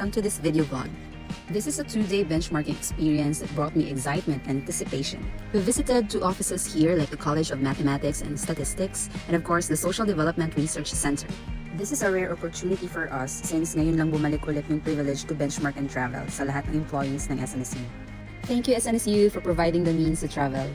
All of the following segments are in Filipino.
onto this video vlog. This is a 2-day benchmarking experience that brought me excitement and anticipation. We visited 2 offices here like the College of Mathematics and Statistics and of course the Social Development Research Center. This is a rare opportunity for us since ngayon lang bumalik ulit yung privilege to benchmark and travel sa lahat ng employees ng SNSU. Thank you SNSU for providing the means to travel.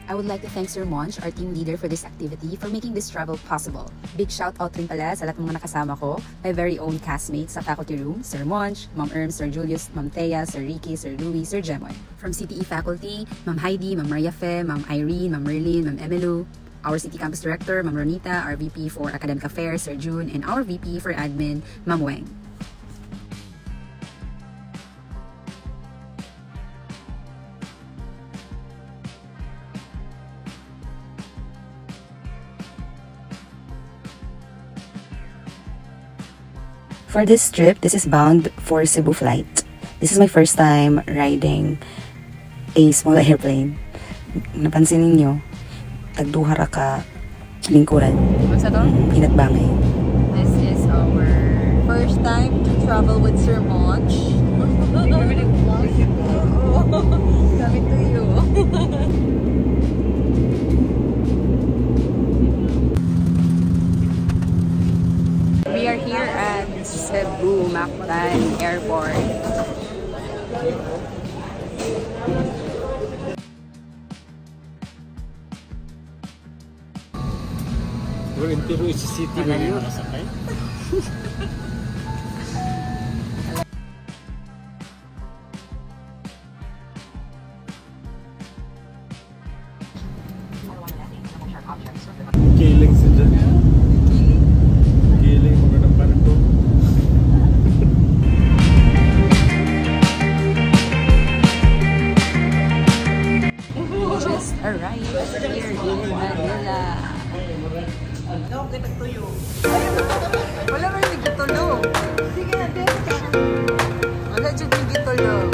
I would like to thank Sir Monch, our team leader for this activity, for making this travel possible. Big shout out rin pala sa lahat ng mga nakasama ko, my very own castmates sa faculty room, Sir Monch, Ma'am Erm, Sir Julius, Ma'am Thea, Sir Ricky, Sir Louie, Sir Jemoy. From CTE faculty, Ma'am Heidi, Ma'am Maria Fe, Ma'am Irene, Ma'am Merlin, Ma'am Emelu, our City Campus Director, Ma'am Ronita, our VP for Academic Affairs, Sir June, and our VP for Admin, Ma'am Weng. For this trip, this is bound for Cebu flight. This is my first time riding a small airplane. Napansin ninyo, tagduhara ka lingkuran. What's that? Pinatbangay. This is our first time to travel with Sir Monch. Coming to you. We are here at Cebu Mactan Airport. We're in Peru City. Kiling sila. Kiling mga nabarko. We just arrived here in Manila. Wala ba yung nagitulog? Sige na, wala dyan yung nagitulog.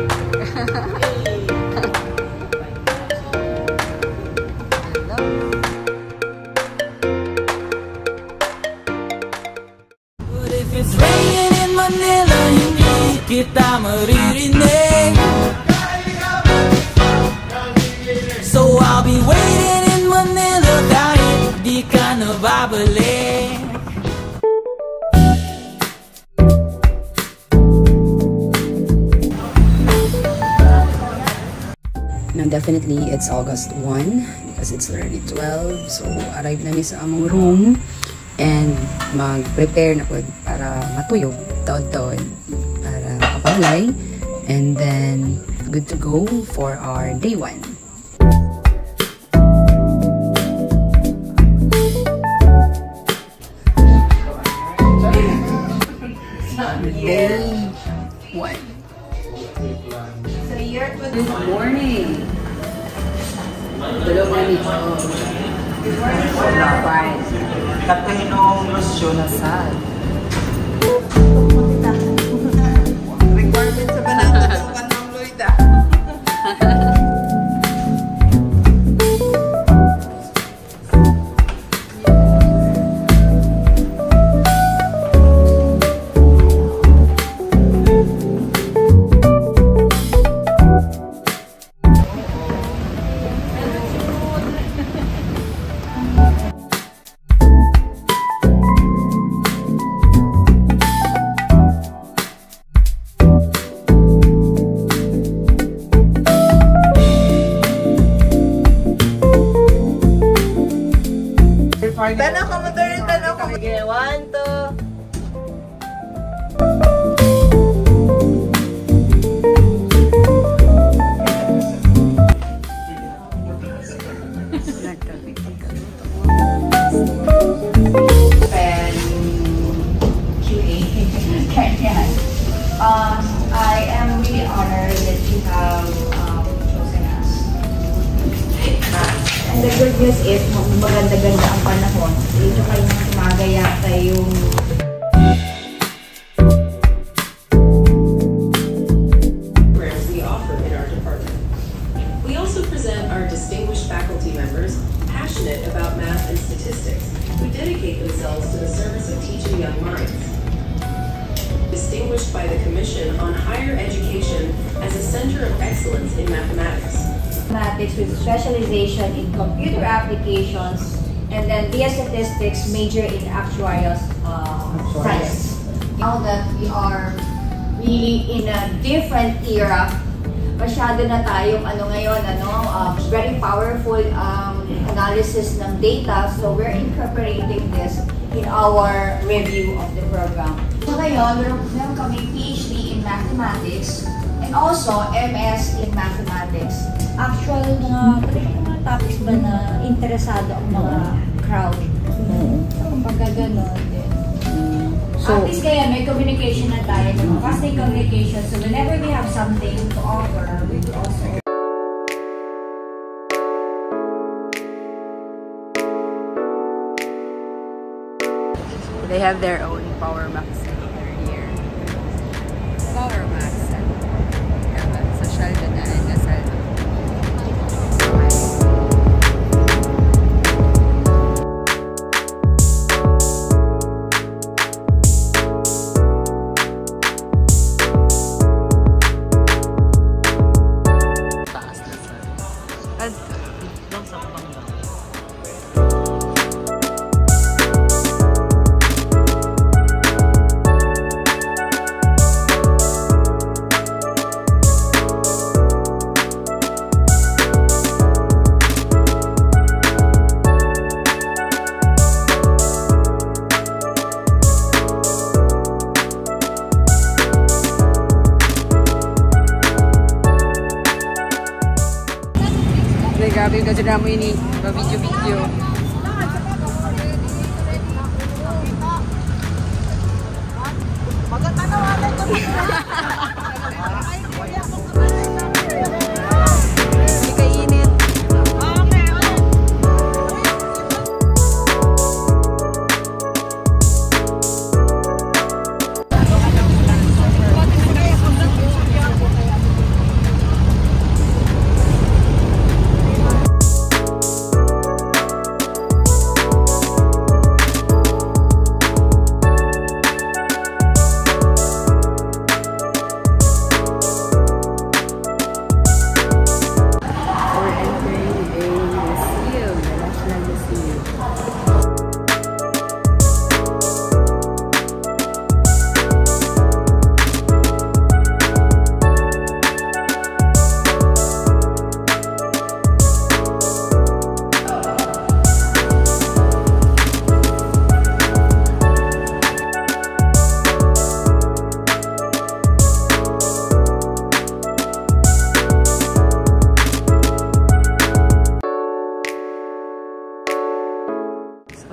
But if it's raining in Manila, hindi kita maririnig. So I'll be waiting in Manila kahit di ka nababalik. Now definitely it's August 1 because it's already 12. So arrive na mi sa among room and mag-prepare na po para matuyog taon-taon para kapalay and then good to go for our day 1. Day 1. Good morning. Tulog na nito. Alright. Katinong lusyon na sad. Requirement sa banana ng panang Loida. Tanaw ka mo, tanaw ka mo. Sige, 1, 2. I am really honored that you have chosen us. And the good news is, maganda-ganda ang panahon. Dito kayo magaya tayong we offer in our department. We also present our distinguished faculty members passionate about math and statistics who dedicate themselves to the service of teaching young minds. distinguished by the Commission on Higher Education as a Center of Excellence in Mathematics. Mathematics with specialization in computer applications, and then via statistics, major in actuarial science. Now that we are really in a different era, masyado na tayong very powerful analysis ng data, so we're incorporating this in our review of the program. So ngayon, meron kami PhD in mathematics and also MS in mathematics. Actual mga topics ba na interesado ang mga crowd? Pagka gano'n din. So, at least kaya may communication na tayo, constant communication. So whenever we have something to offer, we will also. They have their own Power Max Center here. Power Max Center. Sa Sheldon na Lasal. Grabe yung ganda mo ini, video-video. Hindi kainit.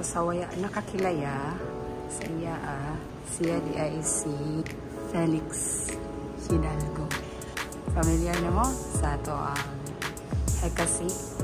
Sawaya nakakilaya sa iya siya di ay si Felix Hidalgo. Familiar na mo sa ato ang Hekasi.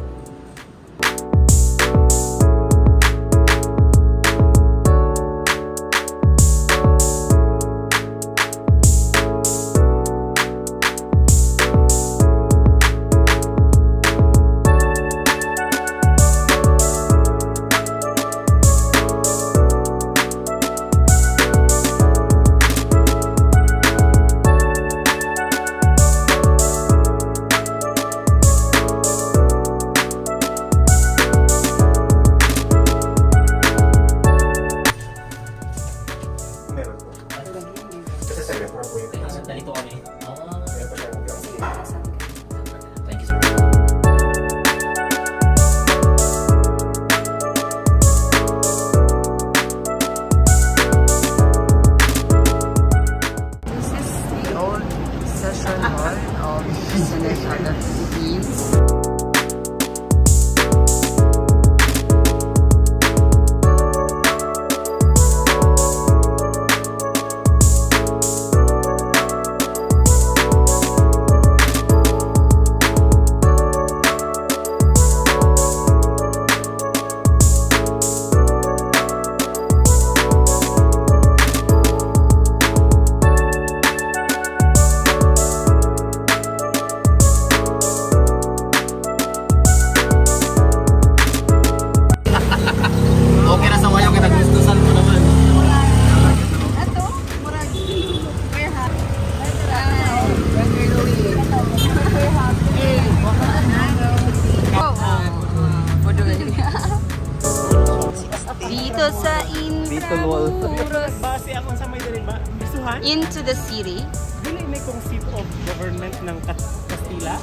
Dito sa Intramuros. Base akong sa may diriba. Bisuhan? Into the city. Dili may kong seat of government ng Castilla.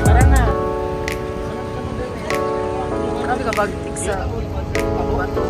Tara na. Marami ka bagtik sa bato.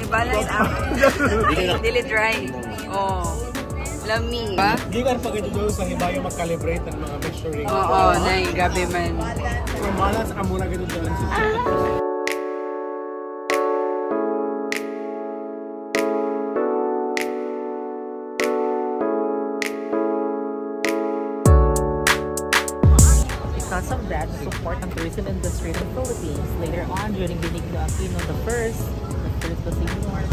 Balance ang dili dry. Oh. Lami. Gikan pa gito sa hibayo mag-calibrate ng mga measuring. Oo, nay grabe man. So balance amo na gito dalan sa. Because of that, to support ang tourism industry in the Philippines. Later on, during Benigno Aquino the first was ignored.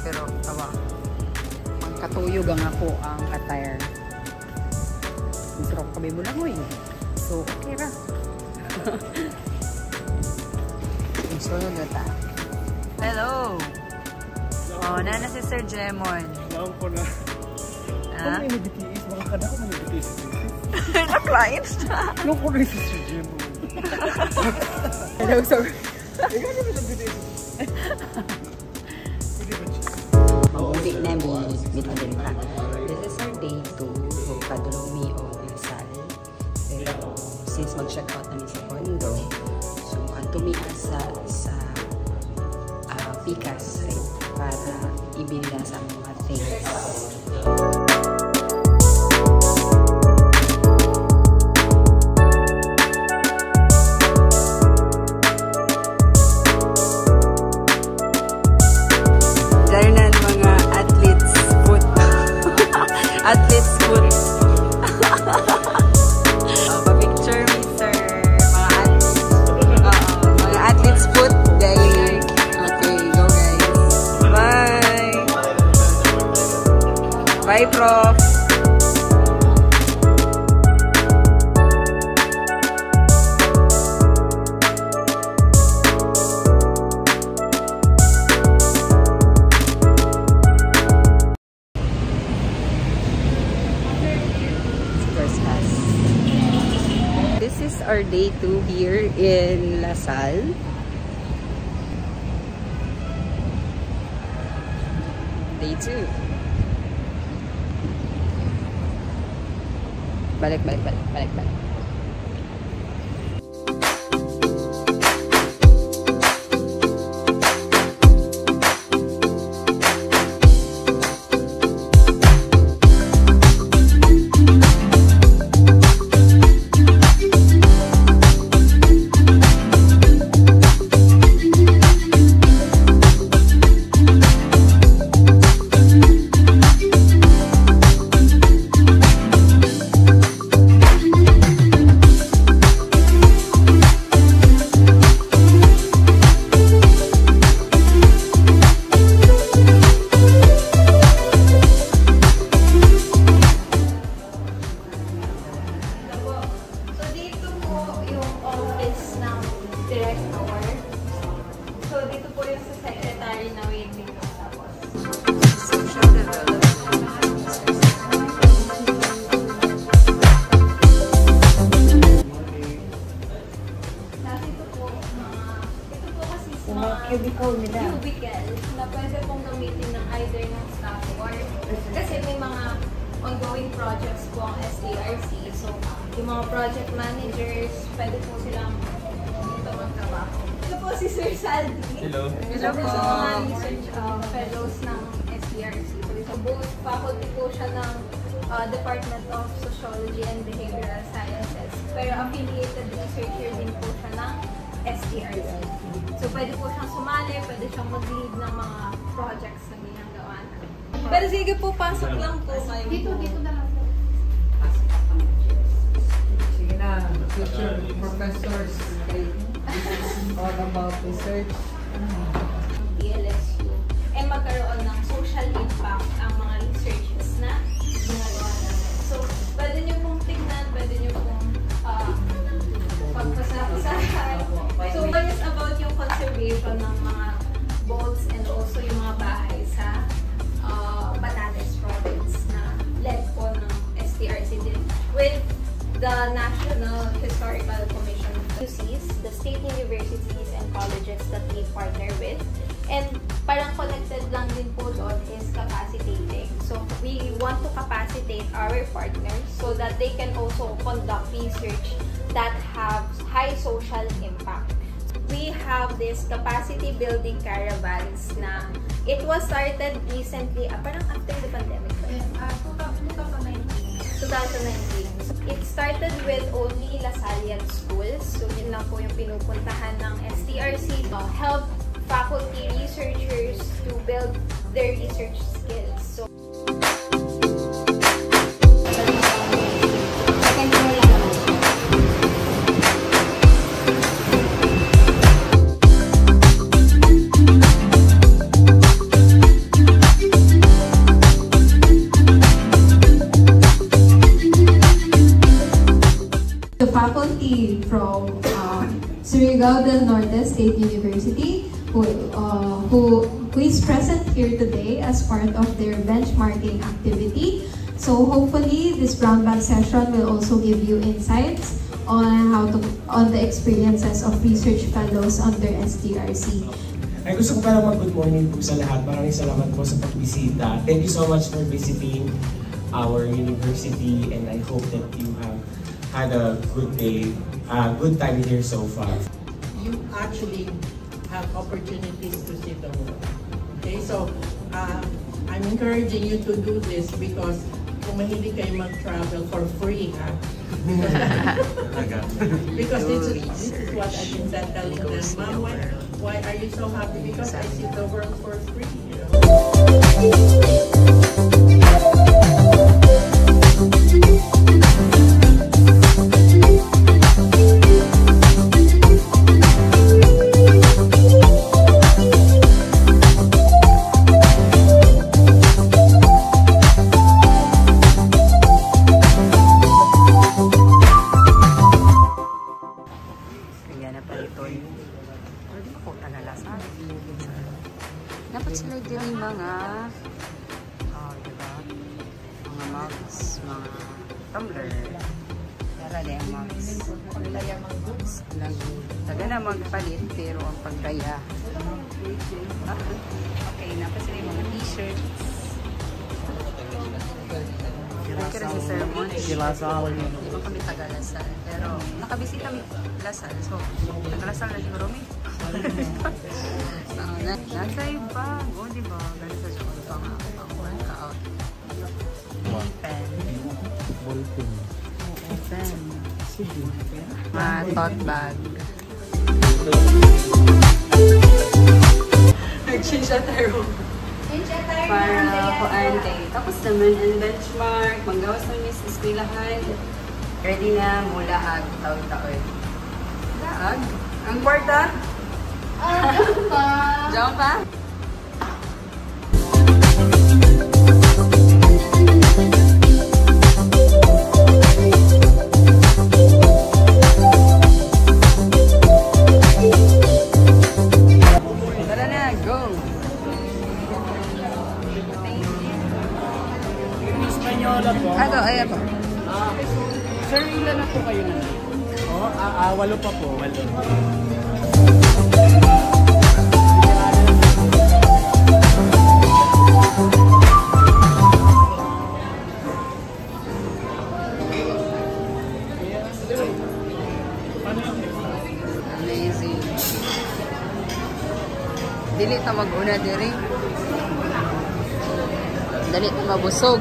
Pero tawa katuyog ang ako ang attire. Sarap kami mo lang hoy. So okay ra. Sunod na ta. Hello. Oh, nana si Sir Jemon. Naon ko na. Ah? Ano yung BTS? Mga kada ko mga BTS. Na-clients na. Ano ko na si Sir Jemon? Hello, sir. Ikaw naman ang BTS. Mabuti na mitadenta. This is our day 2. So, padulong mi o Lasal. Pero, since mag-check out namin sa condo, so, ang tumika sa Pikas para ibili na sa mga things. Athlete's foot. Pa-picture me, sir. Mga athlete's foot. Dahil. Okay, go guys. Bye. Bye, Prof. This is our day 2 here in Lasal. Me too. Balik. Cubicle nila. Cubicle na pwede pong gamitin ng either ng staff or kasi may mga ongoing projects po ang SDRC. So, yung mga project managers, pwede po silang dito magtrabaho. Ito po si Sir Saldi. Hello. Ito po sa mga research fellows ng SDRC. So, both faculty po siya ng Department of Sociology and Behavioral Sciences. Pero affiliated researcher din po siya ng SDRC. So, pwede po siyang sumali, pwede siyang mag-lead ng mga projects na ginagawa na. Pero sige po, pasok lang po kayo. Dito na lang po. Sige na, future professors. This is all about research. DLSU. Magkaroon ng social impact ang mga researches na ginagawa namin. So, pwede nyo pong tingnan, pwede nyo pong pagpasahan. So, one is about yung conservation ng mga boats and also yung mga bahay sa Batanes province na led po ng STRC din with the National Historical Commission of UCs, the state universities and colleges that we partner with. And parang connected lang din po doon is capacitating. So, we want to capacitate our partners so that they can also conduct research that have high social impact. We have this capacity building caravans na it was started recently, parang after the pandemic. 2019. It started with only Lasallian schools. So, yun lang po yung pinupuntahan ng STRC to help faculty researchers to build their research skills. So, the faculty from Surigao del Norte State University who is present here today as part of their benchmarking activity. So hopefully this brown bag session will also give you insights on the experiences of research fellows under SDRC. Ay gusto ko parang mag-good morning po sa lahat. Maraming salamat po sa pagbisita. Thank you so much for visiting our university and I hope that you have had a good day, good time here so far. You actually have opportunities to see the world. Okay, so I'm encouraging you to do this because kung mahilig kayo mag-travel for free, ha? Because this is what I've been telling them, Mom, why are you so happy? Because I see the world for free, you know? Dapat sila din yung mga diba? Mga mugs, mga tumbler. Para na yung mugs. Taga na magpalit pero ang pagkaya. Okay, napasila yung mga t-shirts. diri sa ceremony. Si Lasal. Di ba kami taga-Lasal? Pero nakabisita kami Lasal. So, taga-Lasal na siguro mi. Nasa iba. O, di ba? Gano'n sa Diyos ko pang-workout. Pen. Ballpen. Oo, pen. Sige. Tote bag. Nag-change attire. Para kuante. Tapos naman ang benchmark, maggawas ng miss eskwelahan. Ready na mula ag taon-taon. Laag? Ang kwarta? Jump pa! Jump pa? Tara na, go! Hispaniola po. Ato, ayan po. Sir, ilan na po kayo nandito? Walo pa po. Walo. Amazing. Dili ta mag-una diri. Dali ta mabusog.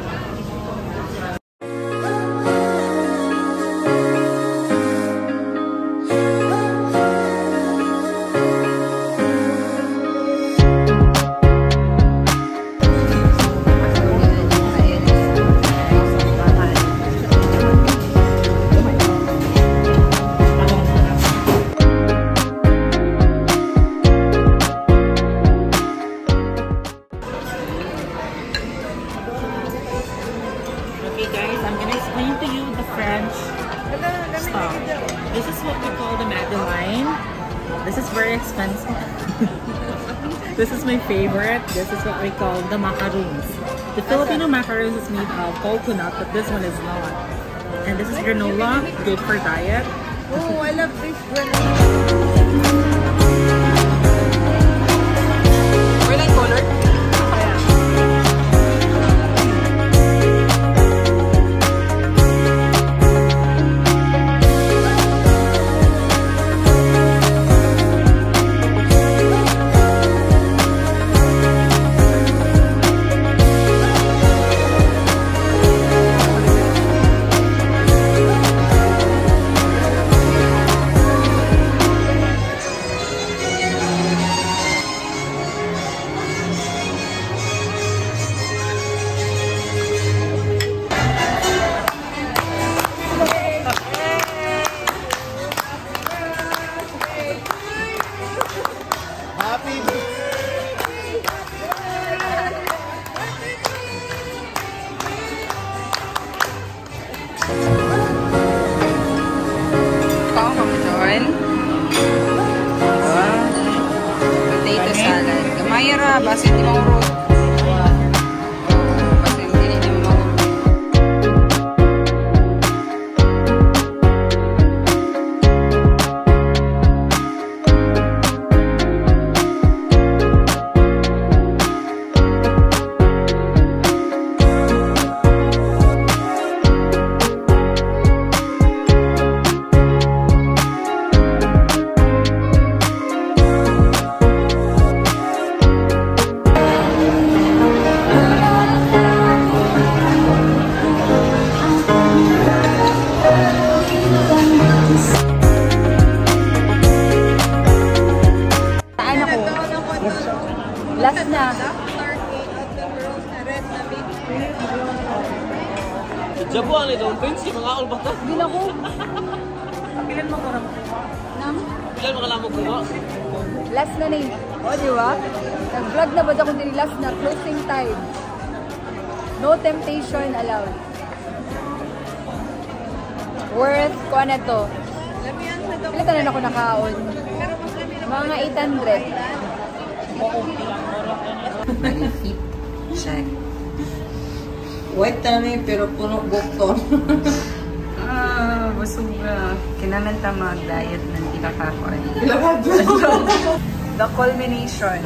This is what we call the Madeleine. This is very expensive. This is my favorite. This is what we call the macaroons. The Filipino macaroons is made of coconut, but this one is not. And this is granola, good for diet. Oh, I love this granola. We're like colored. Potato salad. Gamay ra, basit di maurot. Basit hindi di maurot. Last na. Jabo ang litong prince, yung mga ulbata. Bila ko. Ilan mo karang? Nam? Ilan mo kalamog ko? Last na yun. O, di ba? Nag-vlog na ba ako din last na? Closing time. No temptation allowed. Worth, kuha na to. Ilan tanan ako nakaon? Mga 800. Body fit check. White tani pero puno bukton. Busog na. Kinamenta mag-diet ng di kakakoy. The culmination.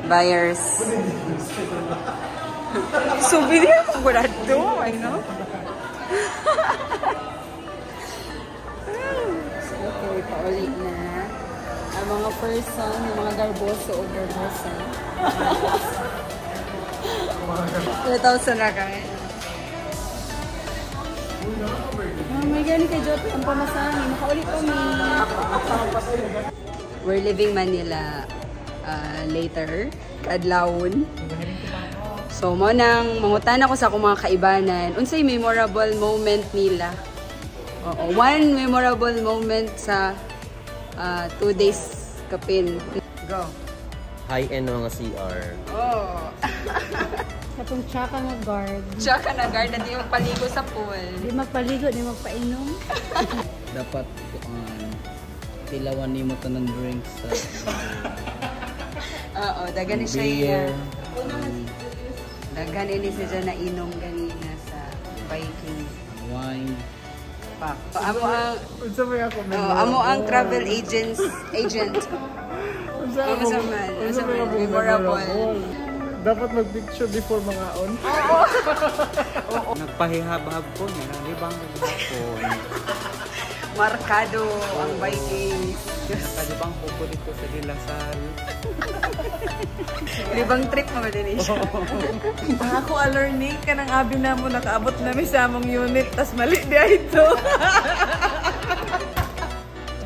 buyers. Souvenir ko ba ito? I know. So, okay, paulit na. Ang mga person, yung mga garboso o garbosa. 2,000 na kayo. Oh my God, kay Jota, ang pamasahin. Makaulit kami. We're leaving Manila later. Adlawon. So, mo nang mangutan ako sa akong mga kaibanan. Unsay memorable moment nila? Oo, one memorable moment sa 2 days kapin. Go. High-end mga CR. Oh. Katong tsaka nga guard. Tsaka na guard na di magpaligo sa pool. Di magpaligo, di magpainom. Dapat tilawan ni mo tanang drinks sa oo, dagan ni siya. Dagan ni siya na inom ganina sa Viking. wine. Pa. Amo ang travel agent. Memorable. Dapat mag-picture before mga on. Oo. Nagpahihab-hab ko niya. Libang hapon. Markado ang Vikings. Nakalibang po dito sa Dilasal. Libang trip mo din siya. Ako learning ka ng abi na mo nakaabot na may samong unit tas mali di ito.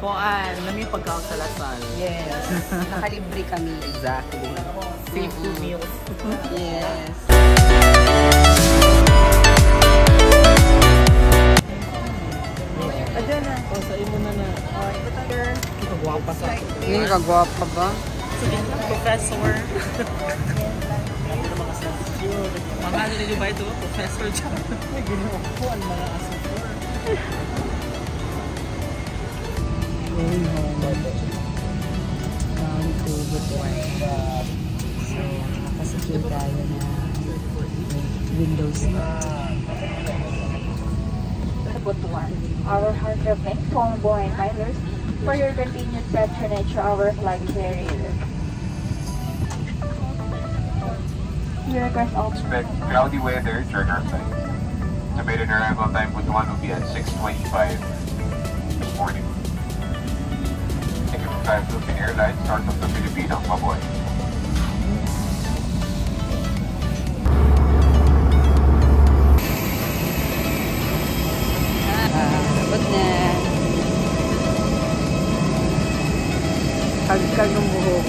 Kuan, nami pagkaon sa Lasal. Yes. Nakalibre kami. Exactly. Safe food meals. Yes. Adyan na. O, sa imo na na. Kagwapa sa ako. Hindi, kagwapa ba? Sige, professor. Mga ano nyo ba ito? Professor dyan. May ginawa ko ang mga asasor. Going home. Down to Butuan. So, nakasakil tayo na windows na. Butuan. Our heart of thanks to all boy and milers for your continued patronage to our flag carrier. We request all expect cloudy weather during our flight. Estimated arrival time Butuan will be at 6:25 this morning. Thank you for Philippine Airlines, start of the Filipino, Mabuhay. Sabot na. Kagkag ng buhok.